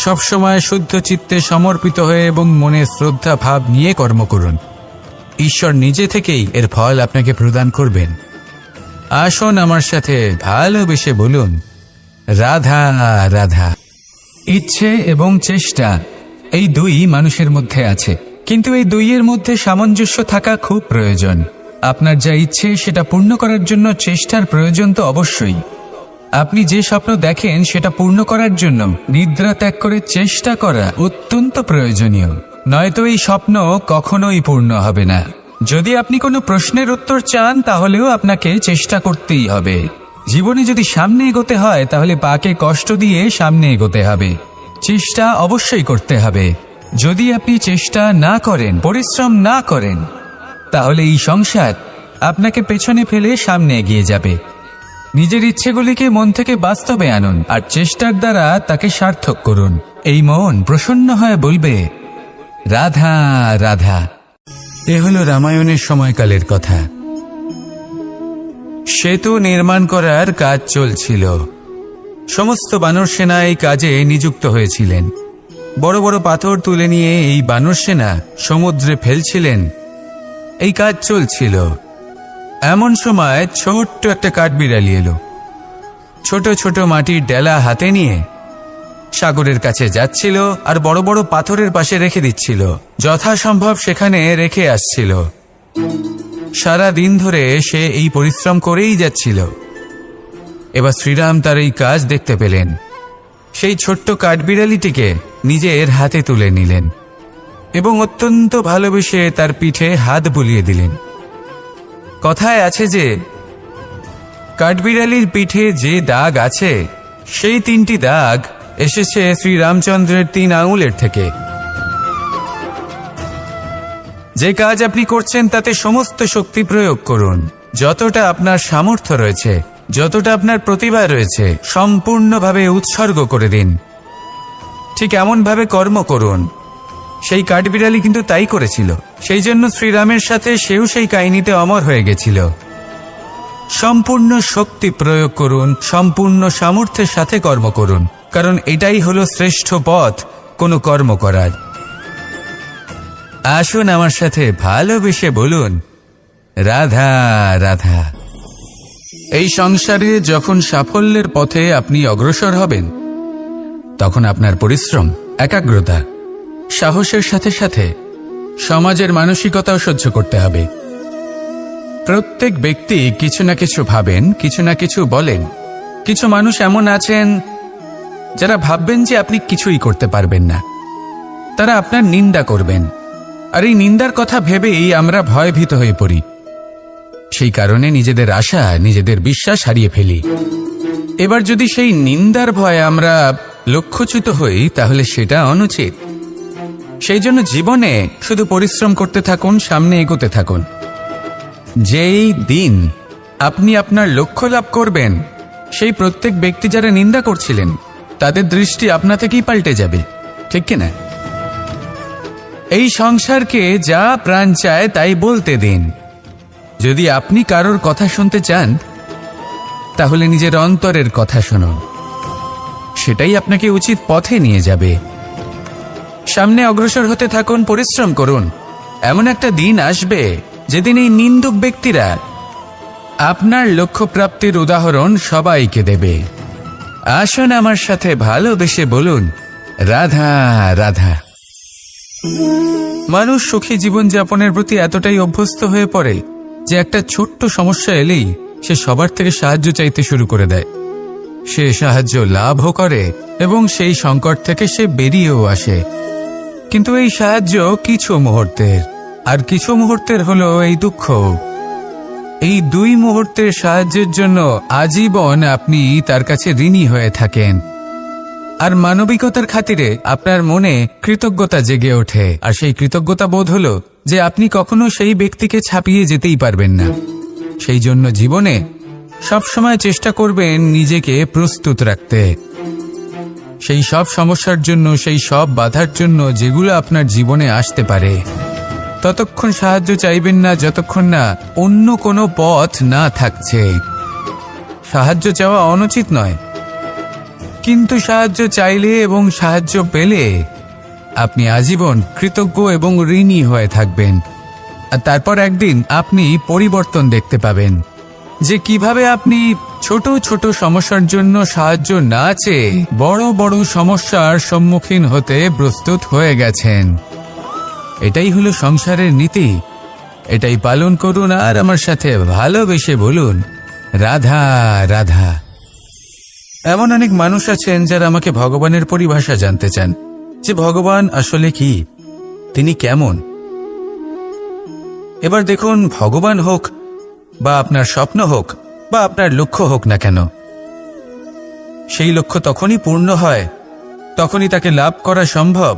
সবসময় শুদ্ধ চিত্তে সমর্পিত হয়ে এবং মনে শ্রদ্ধা ভাব নিয়ে কর্ম করুন। ঈশ্বর নিজে থেকেই এর ফল আপনাকে প্রদান করবেন। আসুন আমার সাথে ভালোবেসে বলুন, রাধা রাধা। ইচ্ছে এবং চেষ্টা এই দুই মানুষের মধ্যে আছে, কিন্তু এই দুইয়ের মধ্যে সামঞ্জস্য থাকা খুব প্রয়োজন। আপনার যা ইচ্ছে সেটা পূর্ণ করার জন্য চেষ্টার প্রয়োজন তো অবশ্যই। আপনি যে স্বপ্ন দেখেন সেটা পূর্ণ করার জন্য নিদ্রা ত্যাগ করে চেষ্টা করা অত্যন্ত প্রয়োজনীয়, নয়তো এই স্বপ্ন কখনোই পূর্ণ হবে না। যদি আপনি কোনো প্রশ্নের উত্তর চান তাহলেও আপনাকে চেষ্টা করতেই হবে। জীবনে যদি সামনে এগোতে হয় তাহলে পাকে কষ্ট দিয়ে সামনে এগোতে হবে, চেষ্টা অবশ্যই করতে হবে। যদি আপনি চেষ্টা না করেন, পরিশ্রম না করেন, তাহলে এই সংসার আপনাকে পেছনে ফেলে সামনে এগিয়ে যাবে। নিজের ইচ্ছেগুলিকে মন থেকে বাস্তবে আনুন আর চেষ্টার দ্বারা তাকে সার্থক করুন। এই মন প্রসন্ন হয়ে বলবে, রাধা রাধা। এ হলো রামায়ণের সময়কালের কথা। সেতু নির্মাণ করার কাজ চলছিল। সমস্ত বানর সেনা এই কাজে নিযুক্ত হয়েছিলেন। বড় বড় পাথর তুলে নিয়ে এই বানর সেনা সমুদ্রে ফেলছিলেন। এই কাজ চলছিল। এমন সময় ছোট্ট একটা কাঠবিড়ালি এলো। ছোট ছোট মাটির ডেলা হাতে নিয়ে সাগরের কাছে যাচ্ছিল আর বড় বড় পাথরের পাশে রেখে দিচ্ছিল, যথাসম্ভব সেখানে রেখে আসছিল। সারা দিন ধরে সে এই পরিশ্রম করেই যাচ্ছিল। এবার শ্রীরাম তার এই কাজ দেখতে পেলেন। সেই ছোট্ট কাঠবিড়ালিটিকে নিজের হাতে তুলে নিলেন এবং অত্যন্ত ভালোবেসে তার পিঠে হাত বুলিয়ে দিলেন। কথায় আছে যে কাঠবিড়ালির পিঠে যে দাগ আছে সেই 3টি দাগ এসেছে শ্রীরামচন্দ্রের 3 আঙুলের থেকে। যে কাজ আপনি করছেন তাতে সমস্ত শক্তি প্রয়োগ করুন, যতটা আপনার সামর্থ্য রয়েছে, যতটা আপনার প্রতিভা রয়েছে, সম্পূর্ণভাবে উৎসর্গ করে দিন। ঠিক এমনভাবে কর্ম করুন। সেই কাঠবিড়ালি কিন্তু তাই করেছিল। সেই জন্য শ্রীরামের সাথে সেও সেই কাহিনীতে অমর হয়ে গেছিল। সম্পূর্ণ শক্তি প্রয়োগ করুন, সম্পূর্ণ সামর্থ্যের সাথে কর্ম করুন, কারণ এটাই হলো শ্রেষ্ঠ পথ কোনো কর্ম করার। আসুন আমার সাথে ভালোবেসে বলুন, রাধা রাধা। এই সংসারে যখন সাফল্যের পথে আপনি অগ্রসর হবেন, তখন আপনার পরিশ্রম, একাগ্রতা, সাহসের সাথে সাথে সমাজের মানসিকতাও সহ্য করতে হবে। প্রত্যেক ব্যক্তি কিছু না কিছু ভাবেন, কিছু না কিছু বলেন। কিছু মানুষ এমন আছেন যারা ভাববেন যে আপনি কিছুই করতে পারবেন না, তারা আপনার নিন্দা করবেন। আর এই নিন্দার কথা ভেবেই আমরা ভয়ভীত হয়ে পড়ি। সেই কারণে নিজেদের আশা, নিজেদের বিশ্বাস হারিয়ে ফেলি। এবার যদি সেই নিন্দার ভয়ে আমরা লক্ষ্যচ্যুত হই, তাহলে সেটা অনুচিত। সেই জন্য জীবনে শুধু পরিশ্রম করতে থাকুন, সামনে এগোতে থাকুন। যেই দিন আপনি আপনার লক্ষ্য লাভ করবেন, সেই প্রত্যেক ব্যক্তি যারা নিন্দা করছিলেন তাদের দৃষ্টি আপনা থেকেই পাল্টে যাবে, ঠিক কিনা? এই সংসারকে যা প্রাণ চায় তাই বলতে দিন। যদি আপনি কারোর কথা শুনতে চান, তাহলে নিজের অন্তরের কথা শুনুন। সেটাই আপনাকে উচিত পথে নিয়ে যাবে। সামনে অগ্রসর হতে থাকুন, পরিশ্রম করুন। এমন একটা দিন আসবে যেদিন এই নিন্দুক ব্যক্তিরা আপনার লক্ষ্য প্রাপ্তির উদাহরণ সবাইকে দেবে। আসুন আমার সাথে ভালোবেসে বলুন, রাধা রাধা। মানুষ সুখী জীবনযাপনের প্রতি এতটাই অভ্যস্ত হয়ে পড়ে যে একটা ছোট্ট সমস্যা এলেই সে সবার থেকে সাহায্য চাইতে শুরু করে দেয়। সে সাহায্য লাভও করে এবং সেই সংকট থেকে সে বেরিয়েও আসে। কিন্তু এই সাহায্য কিছু মুহূর্তের, আর কিছু মুহূর্তের হলো এই দুঃখ। এই 2 মুহূর্তের সাহায্যের জন্য আজীবন আপনি তার কাছে ঋণী হয়ে থাকেন। আর মানবিকতার খাতিরে আপনার মনে কৃতজ্ঞতা জেগে ওঠে। আর সেই কৃতজ্ঞতা বোধ হলো যে আপনি কখনো সেই ব্যক্তিকে ছাপিয়ে যেতেই পারবেন না। সেই জন্য জীবনে সবসময় চেষ্টা করবেন নিজেকে প্রস্তুত রাখতে সেই সব সমস্যার জন্য, সেই সব বাধার জন্য যেগুলো আপনার জীবনে আসতে পারে। ততক্ষণ সাহায্য চাইবেন না যতক্ষণ না অন্য কোনো পথ না থাকছে। সাহায্য চাওয়া অনুচিত নয়, কিন্তু সাহায্য চাইলে এবং সাহায্য পেলে আপনি আজীবন কৃতজ্ঞ এবং ঋণী হয়ে থাকবেন। আর তারপর একদিন আপনি পরিবর্তন দেখতে পাবেন যে কিভাবে আপনি ছোট ছোট সমস্যার জন্য সাহায্য না চেয়ে বড় বড় সমস্যার সম্মুখীন হতে প্রস্তুত হয়ে গেছেন। এটাই হলো সংসারের নীতি। এটাই পালন করুন আর আমার সাথে ভালোবেসে বলুন, রাধা রাধা। এমন অনেক মানুষ আছেন যারা আমাকে ভগবানের পরিভাষা জানতে চান, যে ভগবান আসলে কি, তিনি কেমন। এবার দেখুন, ভগবান হোক বা আপনার স্বপ্ন হোক বা আপনার লক্ষ্য হোক না কেন, সেই লক্ষ্য তখনই পূর্ণ হয়, তখনই তাকে লাভ করা সম্ভব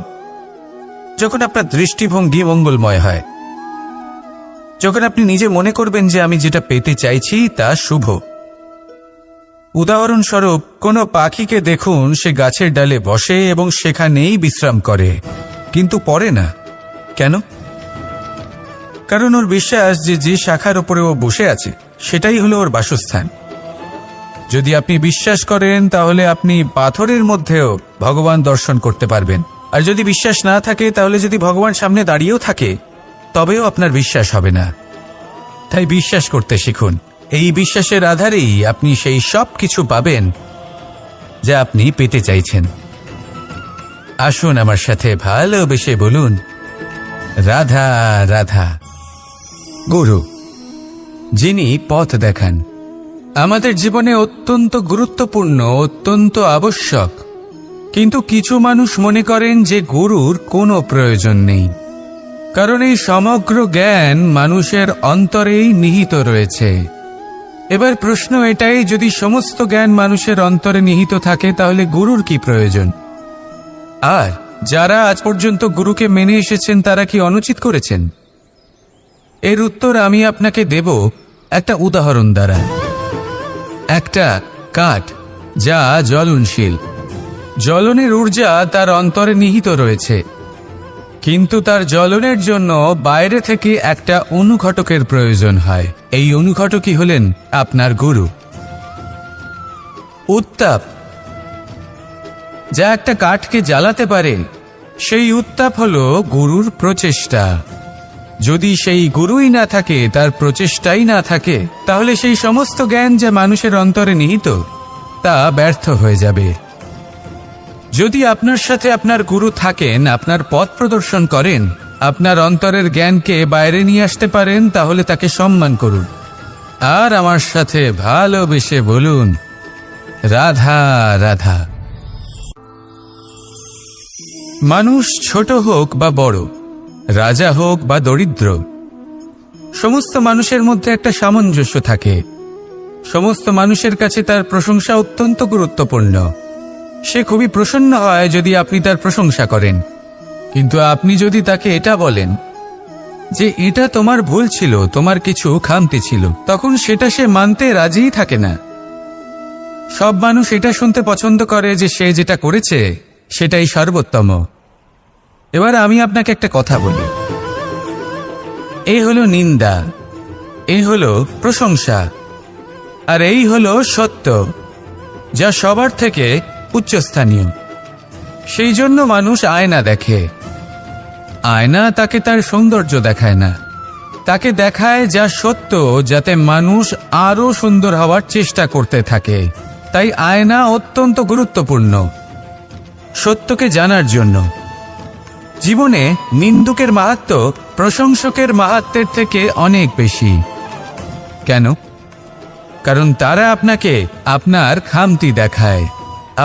যখন আপনার দৃষ্টিভঙ্গি মঙ্গলময় হয়। যখন আপনি নিজে মনে করবেন যে আমি যেটা পেতে চাইছি তা শুভ। উদাহরণস্বরূপ, কোনো পাখিকে দেখুন, সে গাছের ডালে বসে এবং সেখানেই বিশ্রাম করে, কিন্তু পড়ে না। কেন? কারণ ওর বিশ্বাস যে যে শাখার উপরে ও বসে আছে সেটাই হলো ওর বাসস্থান। যদি আপনি বিশ্বাস করেন তাহলে আপনি পাথরের মধ্যেও ভগবান দর্শন করতে পারবেন। আর যদি বিশ্বাস না থাকে, তাহলে যদি ভগবান সামনে দাঁড়িয়েও থাকে তবেও আপনার বিশ্বাস হবে না। তাই বিশ্বাস করতে শিখুন। এই বিশ্বাসের আধারেই আপনি সেই সব কিছু পাবেন যা আপনি পেতে চাইছেন। আসুন আমার সাথে ভালোবেসে বলুন, রাধা রাধা। গুরু, যিনি পথ দেখান, আমাদের জীবনে অত্যন্ত গুরুত্বপূর্ণ, অত্যন্ত আবশ্যক। কিন্তু কিছু মানুষ মনে করেন যে গুরুর কোনো প্রয়োজন নেই, কারণ এই সমগ্র জ্ঞান মানুষের অন্তরেই নিহিত রয়েছে। এবার প্রশ্ন এটাই, যদি সমস্ত জ্ঞান মানুষের অন্তরে নিহিত থাকে তাহলে গুরুর কি প্রয়োজন? আর যারা আজ পর্যন্ত গুরুকে মেনে এসেছেন তারা কি অনুচিত করেছেন? এর উত্তর আমি আপনাকে দেব একটা উদাহরণ দ্বারা। একটা কাঠ যা জ্বলনশীল, জ্বলনের ঊর্জা তার অন্তরে নিহিত রয়েছে, কিন্তু তার জ্বলনের জন্য বাইরে থেকে একটা অনুঘটকের প্রয়োজন হয়। এই অনুঘটকই হলেন আপনার গুরু। উত্তাপ যা একটা কাঠকে জ্বালাতে পারে, সেই উত্তাপ হলো গুরুর প্রচেষ্টা। যদি সেই গুরুই না থাকে, তার প্রচেষ্টাই না থাকে, তাহলে সেই সমস্ত জ্ঞান যা মানুষের অন্তরে নিহিত তা ব্যর্থ হয়ে যাবে। যদি আপনার সাথে আপনার গুরু থাকেন, আপনার পথ প্রদর্শন করেন, আপনার অন্তরের জ্ঞানকে বাইরে নিয়ে আসতে পারেন, তাহলে তাকে সম্মান করুন আর আমার সাথে ভালোবেসে বলুন, রাধা রাধা। মানুষ ছোট হোক বা বড়, রাজা হোক বা দরিদ্র, সমস্ত মানুষের মধ্যে একটা সামঞ্জস্য থাকে। সমস্ত মানুষের কাছে তার প্রশংসা অত্যন্ত গুরুত্বপূর্ণ। সে খুবই প্রসন্ন হয় যদি আপনি তার প্রশংসা করেন, কিন্তু আপনি যদি তাকে এটা বলেন যে এটা তোমার ভুল ছিল, তোমার কিছু খামতি ছিল, তখন সেটা সে মানতে রাজিই থাকে না। সব মানুষ এটা শুনতে পছন্দ করে যে সে যেটা করেছে সেটাই সর্বোত্তম। এবার আমি আপনাকে একটা কথা বলি, এই হলো নিন্দা, এই হলো প্রশংসা, আর এই হলো সত্য, যা সবার থেকে উচ্চস্থানীয়। সেই জন্য মানুষ আয়না দেখে। আয়না তাকে তার সৌন্দর্য দেখায় না, তাকে দেখায় যা সত্য, যাতে মানুষ আরো সুন্দর হওয়ার চেষ্টা করতে থাকে। তাই আয়না অত্যন্ত গুরুত্বপূর্ণ সত্যকে জানার জন্য। জীবনে নিন্দুকের মাহাত্ম্য প্রশংসকের মাহাত্ম্যের থেকে অনেক বেশি। কেন? কারণ তারা আপনাকে আপনার খামতি দেখায়,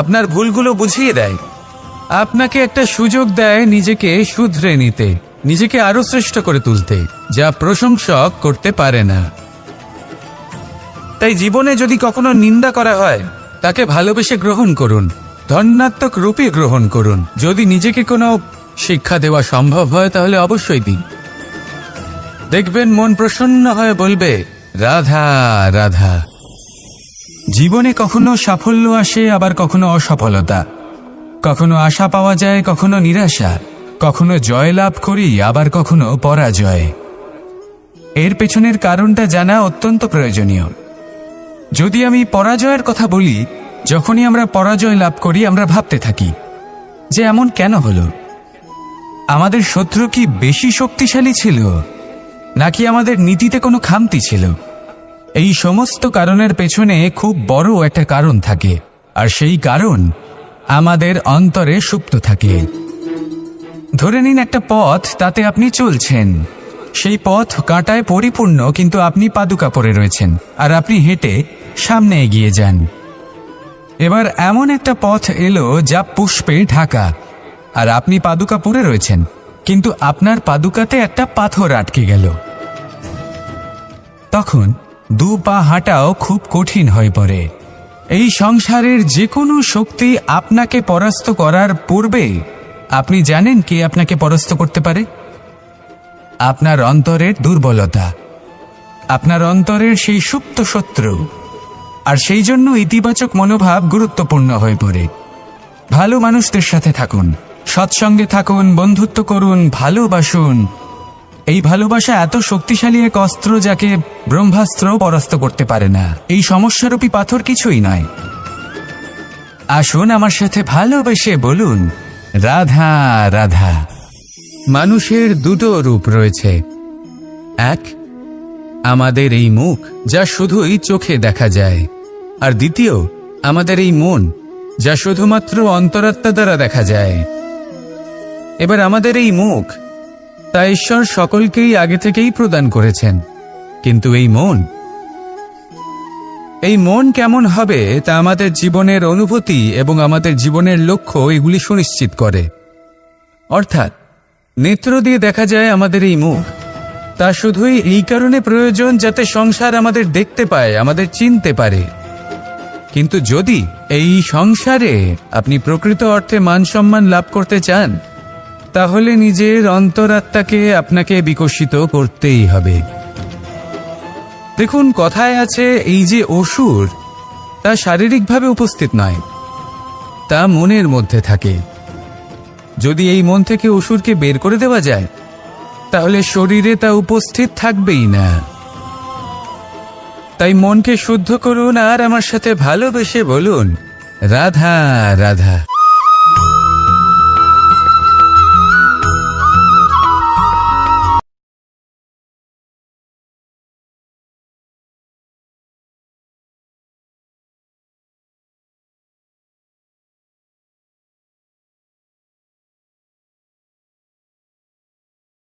আপনার ভুলগুলো বুঝিয়ে দেয়, আপনাকে একটা সুযোগ দেয় নিজেকে শুধরে নিতে, নিজেকে আরো শ্রেষ্ঠ করে তুলতে, যা প্রশংসক করতে পারে না। তাই জীবনে যদি কখনো নিন্দা করা হয়, তাকে ভালোবেসে গ্রহণ করুন, ধন্যাত্মক রূপে গ্রহণ করুন। যদি নিজেকে কোনো শিক্ষা দেওয়া সম্ভব হয় তাহলে অবশ্যই দিন। দেখবেন মন প্রসন্ন হয়ে বলবে, রাধা রাধা। জীবনে কখনো সাফল্য আসে, আবার কখনো অসফলতা, কখনো আশা পাওয়া যায়, কখনো নিরাশা, কখনো জয় লাভ করি, আবার কখনো পরাজয়। এর পেছনের কারণটা জানা অত্যন্ত প্রয়োজনীয়। যদি আমি পরাজয়ের কথা বলি, যখনই আমরা পরাজয় লাভ করি আমরা ভাবতে থাকি যে এমন কেন হলো? আমাদের শত্রু কি বেশি শক্তিশালী ছিল, নাকি আমাদের নীতিতে কোনো খামতি ছিল? এই সমস্ত কারণের পেছনে খুব বড় একটা কারণ থাকে, আর সেই কারণ আমাদের অন্তরে সুপ্ত থাকে। ধরে নিন একটা পথ, তাতে আপনি চলছেন, সেই পথ কাঁটায় পরিপূর্ণ, কিন্তু আপনি পাদুকা পরে রয়েছেন আর আপনি হেঁটে সামনে এগিয়ে যান। এবার এমন একটা পথ এলো যা পুষ্পে ঢাকা, আর আপনি পাদুকা পরে রয়েছেন, কিন্তু আপনার পাদুকাতে একটা পাথর আটকে গেল। তখন দু পা হাঁটাও খুব কঠিন হয়ে পড়ে। এই সংসারের যে কোনো শক্তি আপনাকে পরাস্ত করার পূর্বে আপনি জানেন কে আপনাকে পরাস্ত করতে পারে? আপনার অন্তরের দুর্বলতা, আপনার অন্তরের সেই সুপ্ত শত্রু। আর সেই জন্য ইতিবাচক মনোভাব গুরুত্বপূর্ণ হয়ে পড়ে। ভালো মানুষদের সাথে থাকুন, সৎসঙ্গে থাকুন, বন্ধুত্ব করুন, ভালোবাসুন। এই ভালোবাসা এত শক্তিশালী এক অস্ত্র যাকে ব্রহ্মাস্ত্র পরাস্ত করতে পারে না। এই সমস্যারূপী পাথর কিছুই নয়। আসুন আমার সাথে ভালোবেসে বলুন, রাধা রাধা। মানুষের দুটো রূপ রয়েছে। এক, আমাদের এই মুখ, যা শুধুই চোখে দেখা যায়, আর দ্বিতীয় আমাদের এই মন, যা শুধুমাত্র অন্তরাত্মা দ্বারা দেখা যায়। এবার আমাদের এই মুখ, তা ঈশ্বর সকলকেই আগে থেকেই প্রদান করেছেন, কিন্তু এই মন কেমন হবে তা আমাদের জীবনের অনুভূতি এবং আমাদের জীবনের লক্ষ্য এগুলি সুনিশ্চিত করে। অর্থাৎ নেত্র দিয়ে দেখা যায় আমাদের এই মুখ, তা শুধুই এই কারণে প্রয়োজন যাতে সংসার আমাদের দেখতে পায়, আমাদের চিনতে পারে। কিন্তু যদি এই সংসারে আপনি প্রকৃত অর্থে মান সম্মান লাভ করতে চান, তাহলে নিজের অন্তরাত্মাকে আপনাকে বিকশিত করতেই হবে। দেখুন, কথায় আছে এই যে অসুর, তা শারীরিকভাবে উপস্থিত নয়, তা মনের মধ্যে থাকে। যদি এই মন থেকে অসুরকে বের করে দেওয়া যায়, তাহলে শরীরে তা উপস্থিত থাকবেই না। তাই মনকে শুদ্ধ করুন আর আমার সাথে ভালোবেসে বলুন, রাধা রাধা।